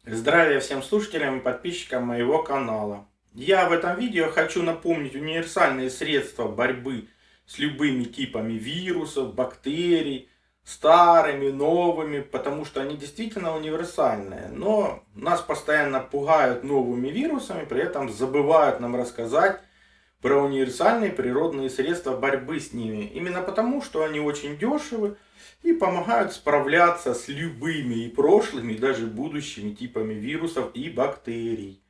Здравия всем слушателям и подписчикам моего канала. Я в этом видео хочу напомнить универсальные средства борьбы с любыми типами вирусов, бактерий, старыми, новыми, потому что они действительно универсальные. Но нас постоянно пугают новыми вирусами, при этом забывают нам рассказать про универсальные природные средства борьбы с ними. Именно потому, что они очень дешевы и помогают справляться с любыми и прошлыми, и даже будущими типами вирусов и бактерий.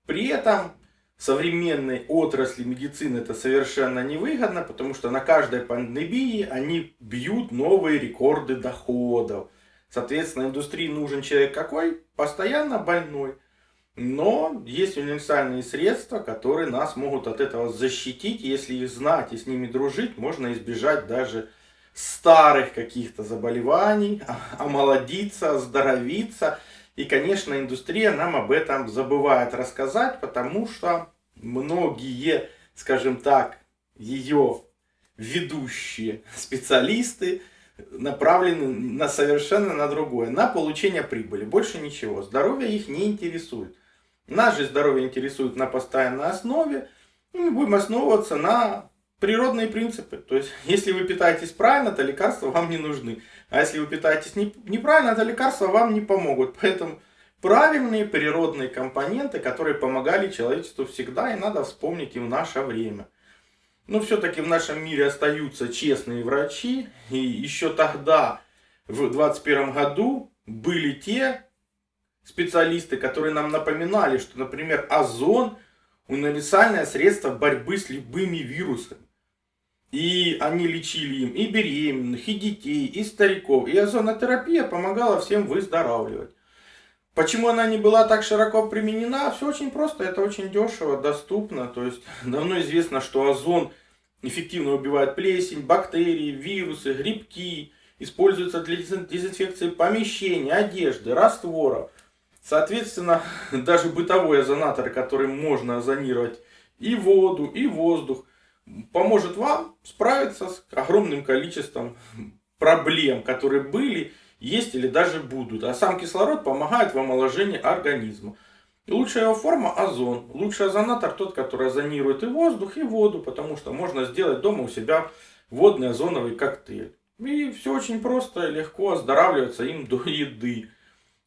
При этом современной отрасли медицины это совершенно невыгодно, потому что на каждой пандемии они бьют новые рекорды доходов. Соответственно, индустрии нужен человек какой? Постоянно больной. Но есть универсальные средства, которые нас могут от этого защитить. Если их знать и с ними дружить, можно избежать даже старых каких-то заболеваний, омолодиться, оздоровиться. И, конечно, индустрия нам об этом забывает рассказать, потому что многие, скажем так, ее ведущие специалисты направлены на совершенно на другое, на получение прибыли, больше ничего. Здоровье их не интересует. Нас же здоровье интересует на постоянной основе, и мы будем основываться на природные принципы. То есть, если вы питаетесь правильно, то лекарства вам не нужны. А если вы питаетесь неправильно, то лекарства вам не помогут. Поэтому правильные природные компоненты, которые помогали человечеству всегда, и надо вспомнить и в наше время. Но все-таки в нашем мире остаются честные врачи. И еще тогда, в 21 году, были те специалисты, которые нам напоминали, что, например, озон универсальное средство борьбы с любыми вирусами. И они лечили им и беременных, и детей, и стариков. И озонотерапия помогала всем выздоравливать. Почему она не была так широко применена? Все очень просто, это очень дешево, доступно. То есть давно известно, что озон эффективно убивает плесень, бактерии, вирусы, грибки. Используется для дезинфекции помещений, одежды, растворов. Соответственно, даже бытовой озонатор, которым можно озонировать и воду, и воздух, поможет вам справиться с огромным количеством проблем, которые были, есть или даже будут. А сам кислород помогает в омоложении организма. И лучшая его форма озон. Лучший озонатор тот, который озонирует и воздух, и воду, потому что можно сделать дома у себя водный озоновый коктейль. И все очень просто и легко, оздоравливаться им до еды.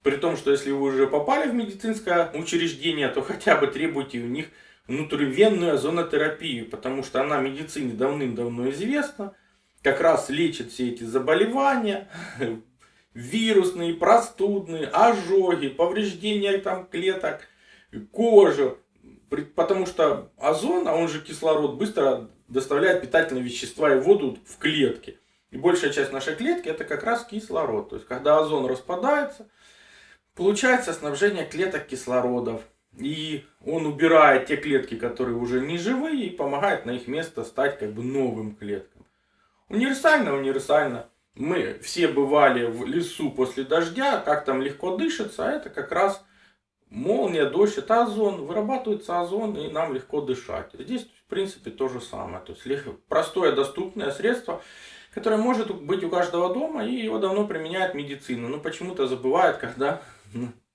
При том, что если вы уже попали в медицинское учреждение, то хотя бы требуйте у них внутривенную озонотерапию, потому что она медицине давным-давно известна, как раз лечит все эти заболевания, вирусные, простудные, ожоги, повреждения там клеток, кожи, потому что озон, а он же кислород, быстро доставляет питательные вещества и воду в клетки. И большая часть нашей клетки это как раз кислород. То есть, когда озон распадается, получается снабжение клеток кислородом. И он убирает те клетки, которые уже не живые, и помогает на их место стать как бы новым клеткам. Универсально, универсально. Мы все бывали в лесу после дождя, как там легко дышится, а это как раз молния, дождь, это озон, вырабатывается озон, и нам легко дышать. Здесь, в принципе, то же самое. То есть, простое, доступное средство, которое может быть у каждого дома, и его давно применяет медицина. Но почему-то забывают, когда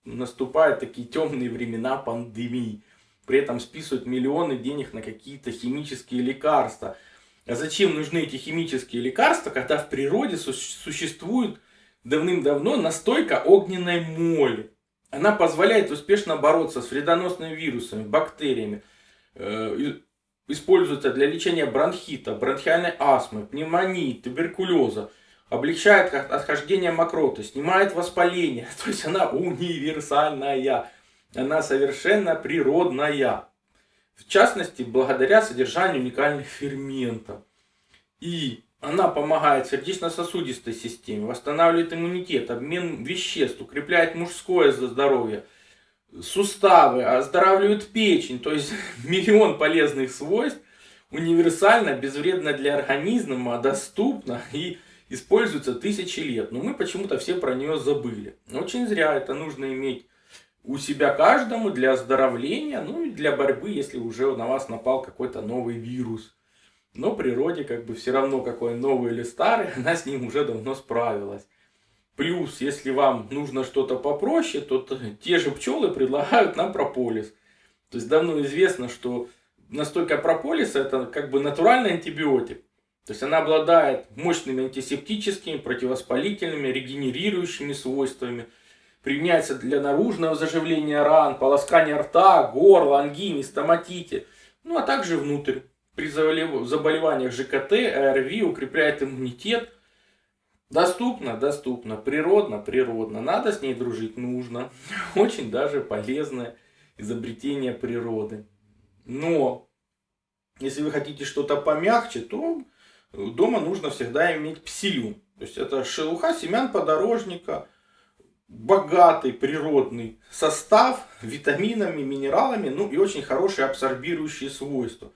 наступают такие темные времена пандемии. При этом списывают миллионы денег на какие-то химические лекарства. А зачем нужны эти химические лекарства, когда в природе существует давным-давно настойка огненной моли? Она позволяет успешно бороться с вредоносными вирусами, бактериями. Используется для лечения бронхита, бронхиальной астмы, пневмонии, туберкулеза. Облегчает отхождение мокроты, снимает воспаление. То есть она универсальная. Она совершенно природная. В частности, благодаря содержанию уникальных ферментов. И она помогает сердечно-сосудистой системе, восстанавливает иммунитет, обмен веществ, укрепляет мужское здоровье, суставы, оздоравливает печень. То есть миллион полезных свойств. Универсально, безвредно для организма, доступно и используется тысячи лет. Но мы почему-то все про нее забыли. Очень зря, это нужно иметь у себя каждому для оздоровления, ну и для борьбы, если уже на вас напал какой-то новый вирус. Но природе как бы все равно, какой новый или старый, она с ним уже давно справилась. Плюс, если вам нужно что-то попроще, то те же пчелы предлагают нам прополис. То есть давно известно, что настойка прополиса это как бы натуральный антибиотик. То есть она обладает мощными антисептическими, противовоспалительными, регенерирующими свойствами. Применяется для наружного заживления ран, полоскания рта, горла, ангине, стоматите. Ну а также внутрь. При заболеваниях ЖКТ, ОРВИ укрепляет иммунитет. Доступно, доступно, природно, природно. Надо с ней дружить, нужно. Очень даже полезное изобретение природы. Но если вы хотите что-то помягче, то дома нужно всегда иметь псилю. То есть это шелуха семян подорожника, богатый природный состав витаминами, минералами, ну и очень хорошие абсорбирующие свойства.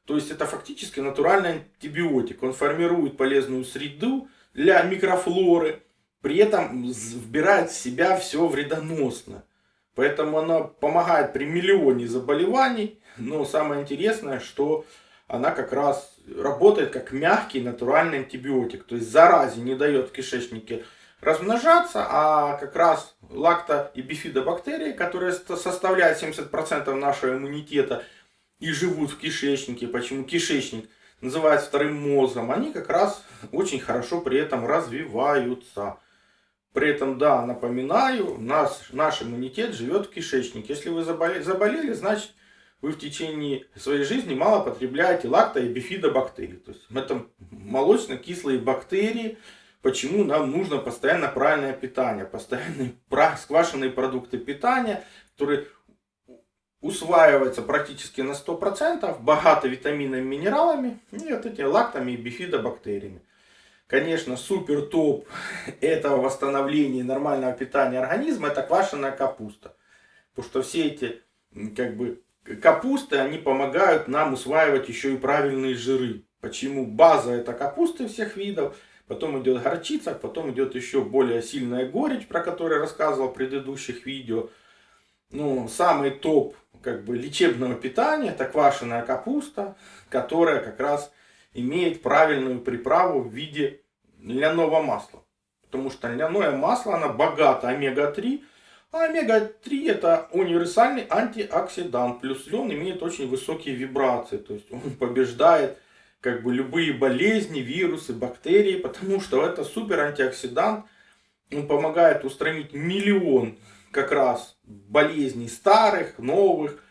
То есть это фактически натуральный антибиотик. Он формирует полезную среду для микрофлоры, при этом вбирает в себя все вредоносное. Поэтому она помогает при миллионе заболеваний. Но самое интересное, что она как раз работает как мягкий натуральный антибиотик. То есть заразе не дает в кишечнике размножаться, а как раз лакто- и бифидобактерии, которые составляют 70% нашего иммунитета и живут в кишечнике, почему кишечник называют вторым мозгом, они как раз очень хорошо при этом развиваются. При этом, да, напоминаю, наш иммунитет живет в кишечнике. Если вы заболели, значит вы в течение своей жизни мало потребляете лакто- и бифидобактерий. То есть это молочно-кислые бактерии. Почему нам нужно постоянно правильное питание, постоянные сквашенные продукты питания, которые усваиваются практически на 100%, богаты витаминами, минералами и вот эти лактами и бифидобактериями. Конечно, супер топ этого восстановления и нормального питания организма это квашеная капуста. Потому что все эти как бы капусты, они помогают нам усваивать еще и правильные жиры. Почему база это капусты всех видов, потом идет горчица, потом идет еще более сильная горечь, про которую я рассказывал в предыдущих видео. Ну, самый топ как бы лечебного питания это квашеная капуста, которая как раз имеет правильную приправу в виде льняного масла. Потому что льняное масло, оно богато омега-3. А омега-3 это универсальный антиоксидант. Плюс лен имеет очень высокие вибрации. То есть он побеждает как бы любые болезни, вирусы, бактерии. Потому что это супер антиоксидант. Он помогает устранить миллион как раз болезней старых, новых.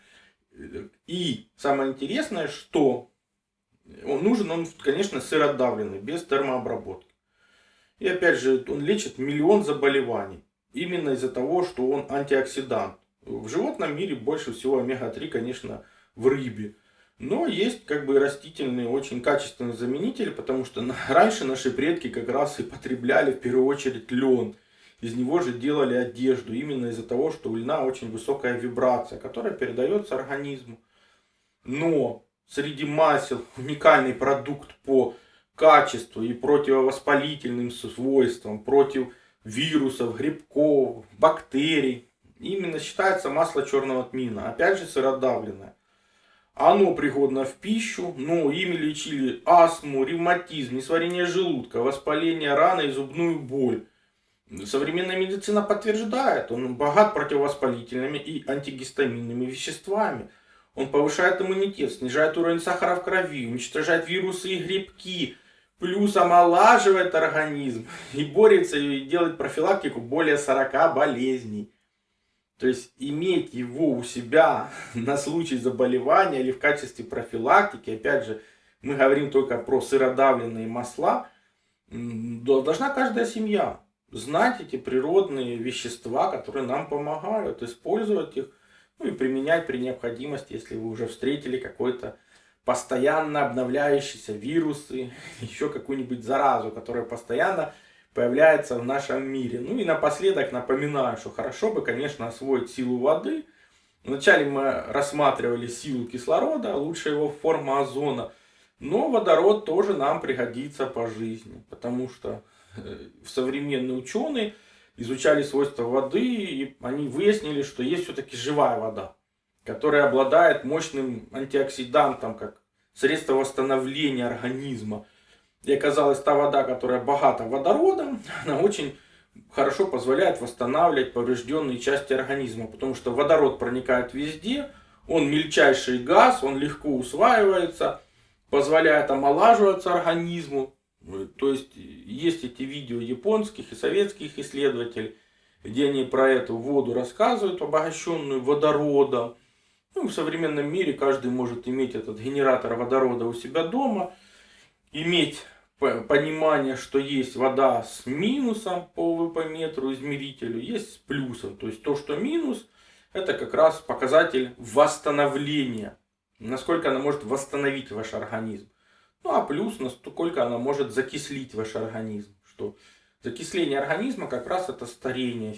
И самое интересное, что он, конечно, сыродавленный, без термообработки. И опять же, он лечит миллион заболеваний. Именно из-за того, что он антиоксидант. В животном мире больше всего омега-3, конечно, в рыбе. Но есть как бы растительные очень качественные заменители, потому что раньше наши предки как раз и потребляли в первую очередь лен. Из него же делали одежду, именно из-за того, что у льна очень высокая вибрация, которая передается организму. Но среди масел уникальный продукт по качеству и противовоспалительным свойствам, против вирусов, грибков, бактерий. Именно считается масло черного тмина, опять же сыродавленное. Оно пригодно в пищу, но ими лечили астму, ревматизм, несварение желудка, воспаление раны и зубную боль. Современная медицина подтверждает, он богат противовоспалительными и антигистаминными веществами. Он повышает иммунитет, снижает уровень сахара в крови, уничтожает вирусы и грибки, плюс омолаживает организм и борется и делает профилактику более 40 болезней. То есть иметь его у себя на случай заболевания или в качестве профилактики, опять же, мы говорим только про сыродавленные масла, должна каждая семья знать эти природные вещества, которые нам помогают, использовать их, ну и применять при необходимости, если вы уже встретили какой-то постоянно обновляющийся вирус и еще какую-нибудь заразу, которая постоянно появляется в нашем мире. Ну и напоследок напоминаю, что хорошо бы, конечно, освоить силу воды. Вначале мы рассматривали силу кислорода, лучшая его форма озона. Но водород тоже нам пригодится по жизни, потому что современные ученые изучали свойства воды, и они выяснили, что есть все-таки живая вода, которая обладает мощным антиоксидантом, как средство восстановления организма. И оказалось, та вода, которая богата водородом, она очень хорошо позволяет восстанавливать поврежденные части организма, потому что водород проникает везде, он мельчайший газ, он легко усваивается, позволяет омолаживаться организму. То есть эти видео японских и советских исследователей, где они про эту воду рассказывают, обогащенную водородом. В современном мире каждый может иметь этот генератор водорода у себя дома, иметь понимание, что есть вода с минусом по ВП-метру измерителю, есть с плюсом. То есть то, что минус, это как раз показатель восстановления. Насколько она может восстановить ваш организм. А плюс, насколько она может закислить ваш организм. Что закисление организма как раз это старение,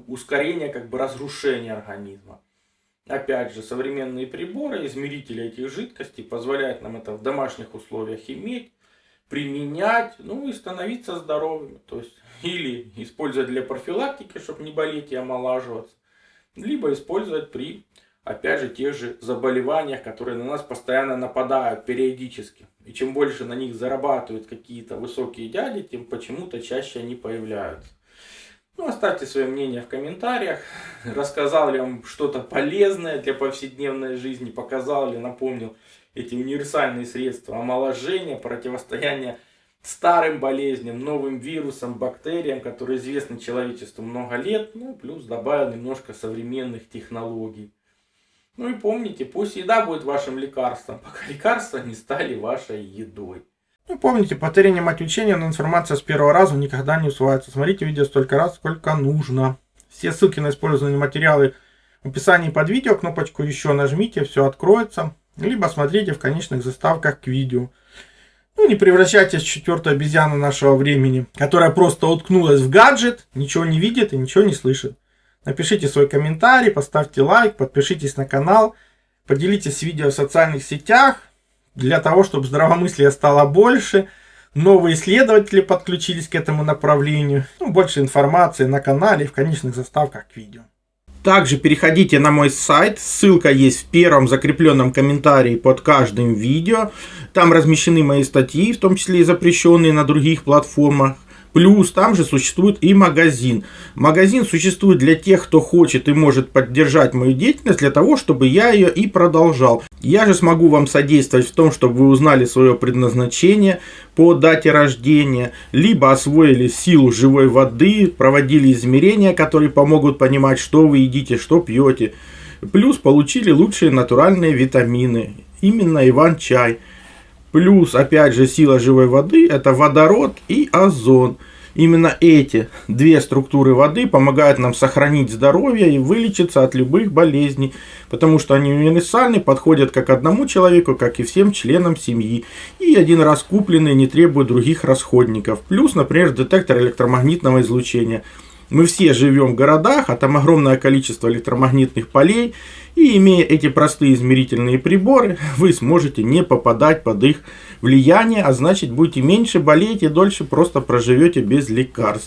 ускорение разрушения организма. Опять же, современные приборы, измерители этих жидкостей позволяют нам это в домашних условиях иметь, применять, и становиться здоровыми. То есть, или использовать для профилактики, чтобы не болеть и омолаживаться, либо использовать при, опять же, тех же заболеваниях, которые на нас постоянно нападают периодически. И чем больше на них зарабатывают какие-то высокие дяди, тем почему-то чаще они появляются. Оставьте свое мнение в комментариях. Рассказал ли вам что-то полезное для повседневной жизни, показал ли, напомнил эти универсальные средства омоложения, противостояния старым болезням, новым вирусам, бактериям, которые известны человечеству много лет, плюс добавил немножко современных технологий. И помните, пусть еда будет вашим лекарством, пока лекарства не стали вашей едой. Помните, повторение мать учения, но информация с первого раза никогда не усваивается. Смотрите видео столько раз, сколько нужно. Все ссылки на использованные материалы в описании под видео. Кнопочку еще нажмите, все откроется. Либо смотрите в конечных заставках к видео. Не превращайтесь в четвертую обезьяну нашего времени, которая просто уткнулась в гаджет, ничего не видит и ничего не слышит. Напишите свой комментарий, поставьте лайк, подпишитесь на канал, поделитесь видео в социальных сетях. Для того, чтобы здравомыслия стало больше, новые исследователи подключились к этому направлению. Больше информации на канале в конечных заставках к видео. Также переходите на мой сайт, ссылка есть в первом закрепленном комментарии под каждым видео. Там размещены мои статьи, в том числе и запрещенные на других платформах. Плюс там же существует и магазин. Магазин существует для тех, кто хочет и может поддержать мою деятельность, для того, чтобы я ее и продолжал. Я же смогу вам содействовать в том, чтобы вы узнали свое предназначение по дате рождения, либо освоили силу живой воды, проводили измерения, которые помогут понимать, что вы едите, что пьете. Плюс получили лучшие натуральные витамины, именно Иван-чай. Плюс, опять же, сила живой воды – это водород и озон. Именно эти две структуры воды помогают нам сохранить здоровье и вылечиться от любых болезней, потому что они универсальны, подходят как одному человеку, как и всем членам семьи. И один раз купленные не требуют других расходников. Плюс, например, детектор электромагнитного излучения. Мы все живем в городах, а там огромное количество электромагнитных полей. И имея эти простые измерительные приборы, вы сможете не попадать под их влияние, а значит будете меньше болеть и дольше просто проживете без лекарств.